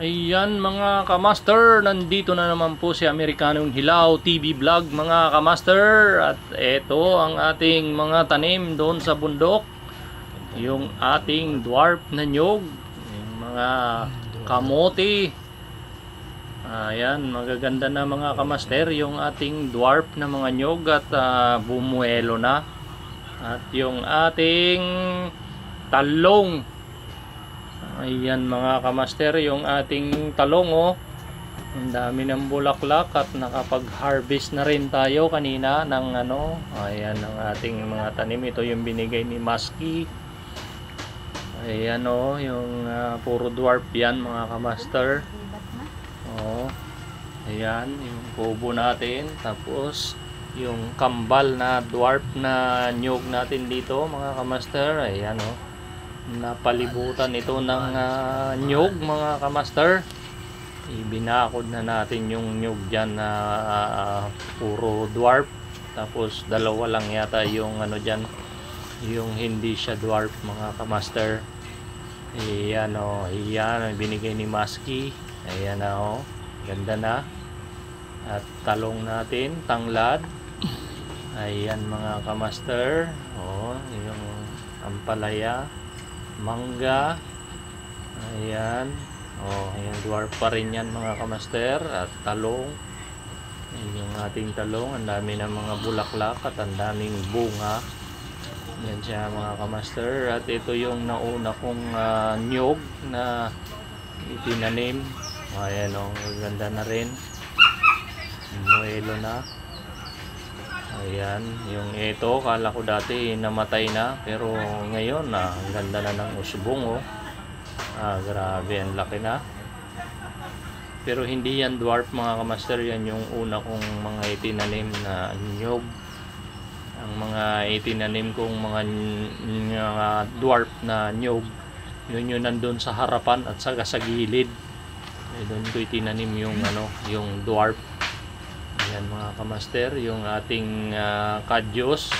Ayan mga kamaster, nandito na naman po si Amerikanong Hilaw TV Vlog mga kamaster. At ito ang ating mga tanim doon sa bundok. Yung ating dwarf na nyog, yung mga kamote. Ayan, magaganda na mga kamaster yung ating dwarf na mga nyog at bumuelo na. At yung ating talong. Ayan mga kamaster, yung ating talong ang dami ng bulaklak at nakapag-harvest na rin tayo kanina ng ayan ang ating mga tanim. Ito yung binigay ni Musky. Ayan yung puro dwarf yan mga kamaster. Ayan yung kubo natin, tapos yung kambal na dwarf na nyog natin dito mga kamaster. Ayan napalibutan ito ng nyog mga kamaster. Ibinakod na natin yung nyog dyan na puro dwarf, tapos dalawa lang yata yung dyan, yung hindi siya dwarf mga kamaster. Ayan ayan binigay ni Musky. Ayan ganda na. At talong natin tanglad. Ayan mga kamaster, yung ampalaya, mangga. Ayan ayan dwarf pa rin yan mga kamaster. At talong, ayan yung ating talong, ang dami ng mga bulaklak at ang daming bunga. Yan siya mga kamaster. At ito yung nauna kong nyog na itinanim. Ayan ganda na rin, muelo na. Ayan, yung ito, kala ko dati namatay na, pero ngayon ang ganda na ng usbong grabe, ang laki na. Pero hindi yan dwarf mga kamaster, yan yung una kong mga itinanim na nyog. Ang mga itinanim kong mga dwarf na nyog, yun nandun sa harapan at saka sa gilid. Doon ko itinanim yung yung dwarf. Ayan mga kamaster, yung ating kadyos.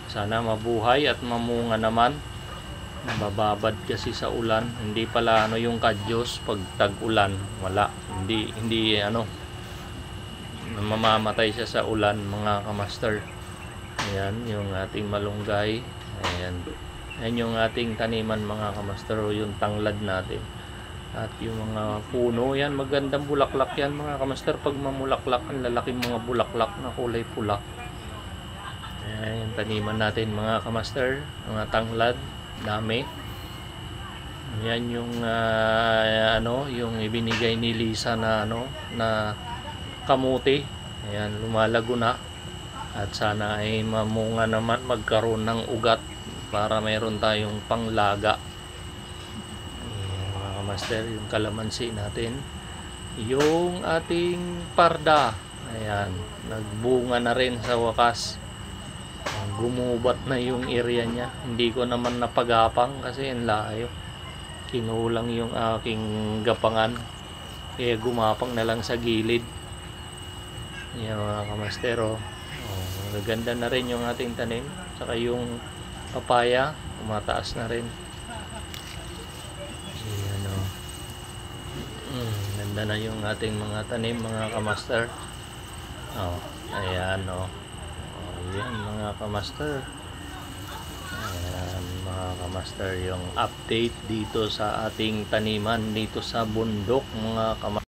Sana mabuhay at mamunga naman. Nabababad kasi sa ulan. Hindi pala yung kadyos pag tag-ulan, wala. Hindi mamamatay siya sa ulan mga kamaster. Ayan yung ating malunggay. Ayan yung ating taniman mga kamaster, yung tanglad natin. At yung mga puno, yan magandang bulaklak yan mga kamaster. Pag mamulaklak, ang lalaking mga bulaklak na kulay pula. Ayan yung taniman natin mga kamaster, mga tanglad, dami. Yan yung yung ibinigay ni Lisa na na kamote. Ayan, lumalago na. At sana ay mamunga naman, magkaroon ng ugat para mayroon tayong panglaga. Master, yung kalamansi natin, yung ating parda, ayan, nagbunga na rin sa wakas. Gumubat na yung area niya. Hindi ko naman napagapang kasi ang layo, kinulang yung aking gapangan, kaya gumapang na lang sa gilid. Yan mga kamastero. Maganda na rin yung ating tanim, saka yung papaya umataas na rin. Ganda na yung ating mga tanim mga kamaster. Ayan ayan mga kamaster. Ayan mga kamaster, yung update dito sa ating taniman dito sa bundok mga kamaster.